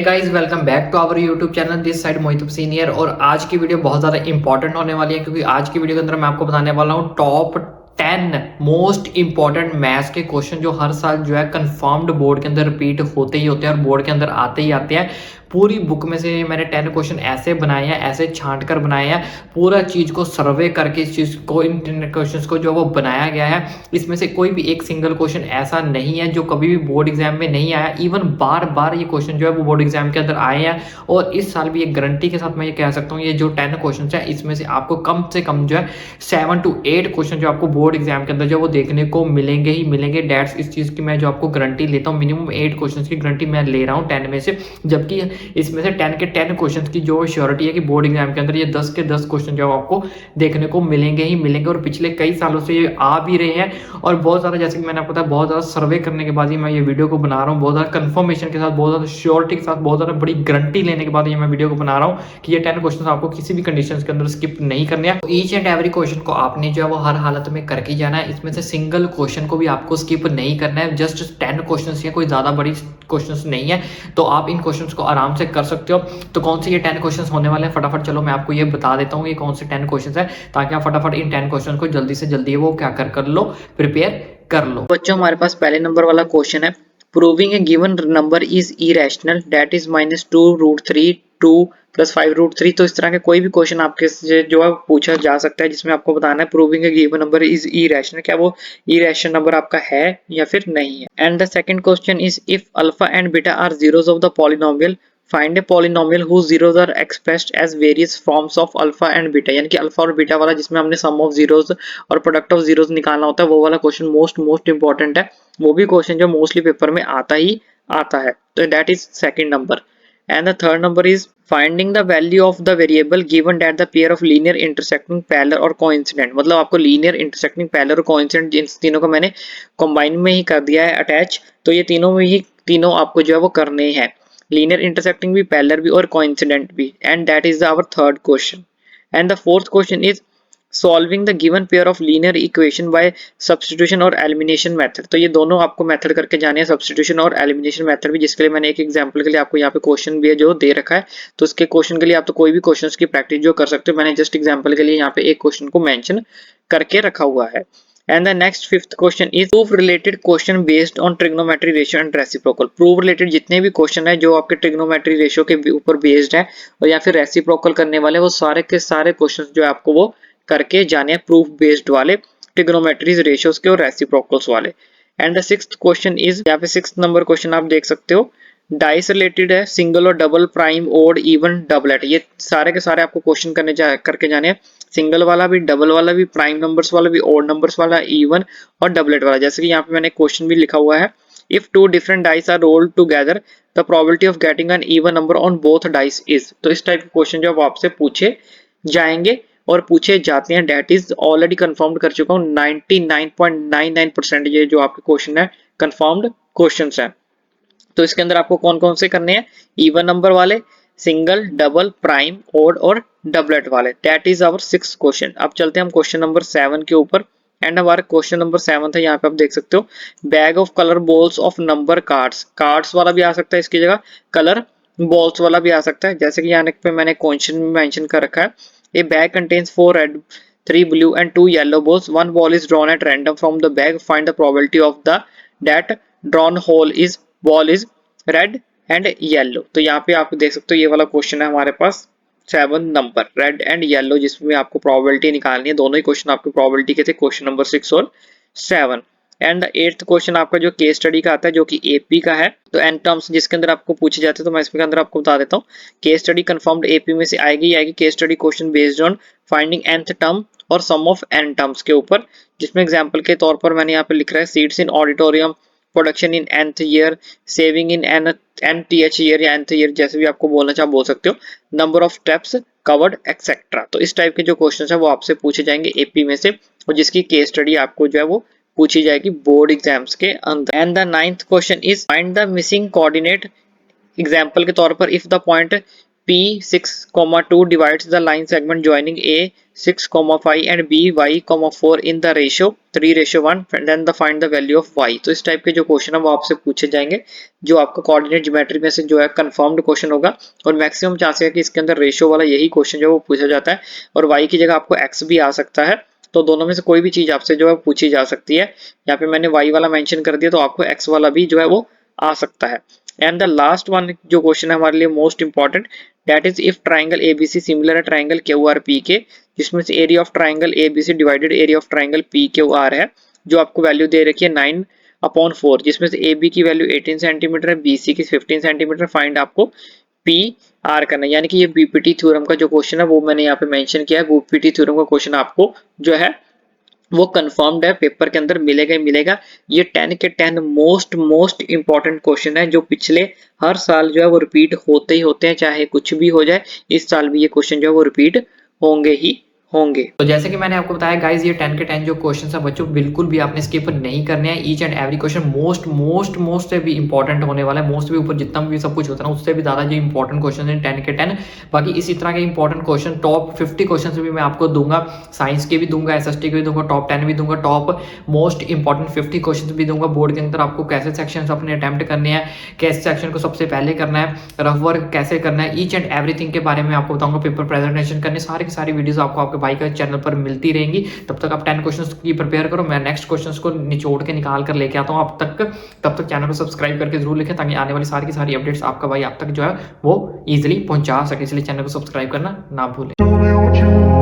Guys, welcome back to our YouTube channel. This side Mohit senior. और आज की video बहुत ज़्यादा इंपॉर्टेंट होने वाली है, क्योंकि आज की वीडियो के अंदर मैं आपको बताने वाला हूँ टॉप 10 मोस्ट इंपॉर्टेंट मैथ्स के क्वेश्चन जो हर साल जो है कंफर्म्ड बोर्ड के अंदर रिपीट होते ही होते हैं और बोर्ड के अंदर आते ही आते हैं। पूरी बुक में से मैंने 10 क्वेश्चन ऐसे बनाए हैं, ऐसे छांट कर बनाए हैं, पूरा चीज़ को सर्वे करके इस चीज़ को, इन 10 क्वेश्चन को जो वो बनाया गया है। इसमें से कोई भी एक सिंगल क्वेश्चन ऐसा नहीं है जो कभी भी बोर्ड एग्जाम में नहीं आया। इवन बार बार ये क्वेश्चन जो है वो बोर्ड एग्जाम के अंदर आए हैं, और इस साल भी एक गारंटी के साथ मैं ये कह सकता हूँ, ये जो 10 क्वेश्चन है इसमें से आपको कम से कम जो है 7 to 8 क्वेश्चन जो आपको बोर्ड एग्जाम के अंदर जो वो देखने को मिलेंगे ही मिलेंगे। डेट्स इस चीज़ की मैं जो आपको गारंटी लेता हूँ, मिनिमम 8 क्वेश्चन की गारंटी मैं ले रहा हूँ 10 में से। जबकि इसमें से 10 के 10 क्वेश्चन की जो श्योरिटी है कि बोर्ड एग्जाम के अंदर ये 10 के 10 क्वेश्चन जो आपको देखने को मिलेंगे ही मिलेंगे। और पिछले कई सालों से ये आ भी रहे हैं, और बहुत ज़्यादा, जैसे कि मैंने आपको बताया, बहुत ज़्यादा सर्वे करने के बाद ही मैं ये वीडियो को बना रहा हूँ। बहुत ज़्यादा कंफर्मेशन के साथ, बहुत ज़्यादा श्योरिटी के साथ, बहुत ज़्यादा बड़ी गारंटी लेने के बाद ये मैं वीडियो को बना रहा हूँ कि ये 10 क्वेश्चन आपको किसी भी कंडीशन के अंदर स्किप नहीं करने हैं। ईच एंड एवरी क्वेश्चन को आपने जो है वो हर हालत में करके ही जाना है। इसमें से सिंगल क्वेश्चन को भी आपको स्किप नहीं करना है। जस्ट 10 क्वेश्चन है, कोई ज़्यादा बड़ी क्वेश्चन नहीं है, तो आप इन क्वेश्चन को आराम से कर सकते हो। तो कौन से ये 10 क्वेश्चन होने वाले हैं, फटाफट चलो मैं आपको ये बता देता हूँ ये कौन से 10 क्वेश्चन है, ताकि आप फटाफट इन 10 क्वेश्चन को जल्दी से जल्दी वो क्या कर लो, प्रिपेयर कर लो। बच्चों, हमारे पास पहले नंबर वाला क्वेश्चन है, proving A given number is irrational that is -2√3 2 + 5√3। तो इस तरह के कोई भी क्वेश्चन आपके से जो है पूछा जा सकता है, जिसमें आपको बताना है proving A given number is irrational, क्या वो इरेशनल नंबर आपका है या फिर नहीं है। And the second question is if alpha and beta are zeros of the polynomial, find a polynomial whose zeros are expressed as various forms of alpha and beta. यानी कि अल्फा और beta वाला, जिसमें हमने सम ऑफ जीरोस और product of zeros निकालना होता है, वो वाला क्वेश्चन मोस्ट इंपॉर्टेंट है। वो भी क्वेश्चन जो मोस्टली पेपर में आता ही आता है। तो that is second number. And the third number is finding the value of the variable given that the pair of linear intersecting parallel और कोइंसिडेंट। मतलब आपको लीनियर इंटरसेक्टिंग पैरेलल और कोइंसिडेंट, इन तीनों को मैंने कंबाइन में ही कर दिया है अटैच। तो ये तीनों में ही, तीनों आपको जो है वो करने हैं, लीनियर इंटरसेक्टिंग भी, पैरेलल भी और कोइंसिडेंट भी। And that is our third question. And the fourth question is solving the given pair of linear equation by substitution और एलिमिनेशन मेथड। तो ये दोनों आपको मेथड करके जाने हैं, सब्स्टिट्यूशन और एलिमिनेशन मेथड भी, जिसके लिए मैंने एक एग्जांपल के लिए आपको यहाँ पे क्वेश्चन भी है जो दे रखा है। तो इसके क्वेश्चन के लिए आप तो कोई भी क्वेश्चन की प्रैक्टिस जो कर सकते हो, मैंने जस्ट एग्जाम्पल के लिए यहाँ पे एक क्वेश्चन को मेंशन करके रखा हुआ है। And the next fifth question is proof related question based on trigonometry ratio and reciprocal। proof related जितने भी क्वेश्चन है जो आपके trigonometry ratio के ऊपर बेस्ड है और या फिर reciprocal करने वाले, वो सारे के सारे क्वेश्चन जो है आपको वो करके जाने हैं, प्रूफ बेस्ड वाले, ट्रिग्नोमेट्रीज रेशियोज के और रेसिप्रोकल्स वाले। And the sixth question is, यहाँ पे सिक्स्थ नंबर क्वेश्चन आप देख सकते हो, डाइस रिलेटेड है, सिंगल और double, prime, odd, even, doublet. ये सारे के सारे आपको क्वेश्चन करके जाने हैं, सिंगल वाला भी, डबल वाला भी, प्राइम नंबर्स वाला भी, ओड नंबर्स वाला, इवन और डबलेट वाला। जैसे कि यहाँ पे मैंने क्वेश्चन भी लिखा हुआ है, if two different dice are rolled together the probability of getting an even number on both dice is. तो इस टाइप के क्वेश्चन जो आपसे पूछे जाएंगे और पूछे जाते हैं, डेट इज ऑलरेडी कंफर्म्ड कर चुका हूँ, 99.99% ये जो आपके क्वेश्चन है कंफर्म्ड क्वेश्चंस हैं। तो इसके अंदर आपको कौन कौन से करने हैं, इवन नंबर वाले, सिंगल, डबल, प्राइम, ओड और डबलेट वाले। That is our 6th question. अब चलते हैं हम क्वेश्चन नंबर 7 के ऊपर। एंड हमारा क्वेश्चन नंबर 7 है, यहाँ पे आप देख सकते हो, bag of colour balls of number cards. Cards वाला भी आ सकता है इसकी जगह, कलर बॉल्स वाला भी आ सकता है। जैसे कि यहाँ पे मैंने क्वेश्चन में मेंशन कर रखा है, a bag contains 4 red, 3 blue and 2 yellow balls. One ball is drawn at random from the bag. Find the probability of the that drawn ball is red and yellow। तो यहाँ पे आप देख सकते हो, ये वाला क्वेश्चन है हमारे पास 7 नंबर, रेड एंड येलो, जिसमें आपको प्रोबेबिलिटी निकालनी है। दोनों ही क्वेश्चन आपके प्रोबेबिलिटी के थे, क्वेश्चन नंबर 6 और 7। एंड द 8th क्वेश्चन आपका जो केस स्टडी का आता है, जो कि एपी का है। तो एन टर्म्स जिसके अंदर आपको पूछे जाते हैं, तो मैं इसके अंदर आपको बता देता हूँ, केस स्टडी कंफर्म्ड एपी में से आएगी case study question based on finding nth term और सम ऑफ n टर्म्स के ऊपर, जिसमें एग्जांपल के तौर पर मैंने यहाँ पे लिख रहा है, seats in auditorium, production in nth year, saving in nth year या nth ईयर, जैसे भी आपको बोलना चाहो बोल सकते हो, number of steps covered etcetera. तो इस टाइप के जो क्वेश्चन है वो आपसे पूछे जाएंगे एपी में से, और जिसकी केस स्टडी आपको जो है वो पूछी जाएगी बोर्ड एग्जाम्स के अंदर। And the 9th question is find the missing coordinate. Example के तौर पर, if the point P6,2 divides the line segment joining A6,5 and BY,4 in the ratio 3:1 and then find the value of Y। तो इस type के जो question है वो आपसे पूछे जाएंगे, जो आपका कोऑर्डिनेट ज्योमेट्री में से जो है कंफर्म्ड क्वेश्चन होगा और मैक्सिमम चांस है कि इसके अंदर रेशियो वाला यही क्वेश्चन जो है वो पूछा जाता है और Y की जगह आपको X भी आ सकता है। तो दोनों में से कोई भी चीज आपसे जो है पूछी जा सकती है। यहाँ पे मैंने Y वाला मेंशन कर दिया तो आपको X वाला भी जो है वो आ सकता है। एंड द लास्ट वन जो क्वेश्चन है हमारे लिए most important, that is if triangle ABC similar है ट्राइंगल क्यूआरपी के, जिसमें से area of triangle ABC divided area of triangle PQR है, जो आपको वैल्यू दे रखी है 9/4, जिसमें से AB की वैल्यू 18 सेंटीमीटर है, BC की 15 सेंटीमीटर, फाइंड आपको PR करना है। यानी कि ये बीपीटी थ्योरम का जो क्वेश्चन है वो मैंने यहाँ पे मेंशन किया है। बीपीटी थ्योरम का क्वेश्चन आपको जो है वो कंफर्म्ड है, पेपर के अंदर मिलेगा ही मिलेगा। ये 10 के 10 मोस्ट इंपॉर्टेंट क्वेश्चन है जो पिछले हर साल जो है वो रिपीट होते ही होते हैं, चाहे कुछ भी हो जाए, इस साल भी ये क्वेश्चन जो है वो रिपीट होंगे ही होंगे। तो जैसे कि मैंने आपको बताया गाइस, ये 10 के 10 जो क्वेश्चन है बच्चों बिल्कुल भी आपने स्किप नहीं करने हैं। Each and every question most से भी इंपॉर्टेंट होने वाला है। मोस्ट भी ऊपर जितना भी सब कुछ होता है ना उससे भी ज्यादा जो इंपॉर्टेंट क्वेश्चन है 10 के 10। बाकी इसी तरह के इंपॉर्टेंट क्वेश्चन टॉप 50 क्वेश्चन भी मैं आपको दूंगा, साइंस के भी दूंगा, SST के भी दूंगा, टॉप 10 भी दूंगा, टॉप मोस्ट इंपॉर्टेंट 50 क्वेश्चन भी दूंगा। बोर्ड के अंदर आपको कैसे सेक्शन अपने अटेम्प्ट करने हैं, कैसे सेक्शन को सबसे पहले करना है, रफ वर्क कैसे करना है, ईच एंड एवरीथिंग के बारे में आपको बताऊंगा। पेपर प्रेजेंटेशन करने सारी की सारी वीडियोस आपको आपके भाई का चैनल पर मिलती रहेंगी। तब तक आप 10 क्वेश्चंस की प्रिपेयर करो, मैं नेक्स्ट क्वेश्चंस को निचोड़ के निकाल कर लेके आता हूं आप तक। तब तक चैनल को सब्सक्राइब करके जरूर लिखें ताकि आने वाली सारी की सारी अपडेट्स आपका भाई आप तक जो है वो इजीली पहुंचा सके। इसलिए चैनल को सब्सक्राइब करना ना भूलें।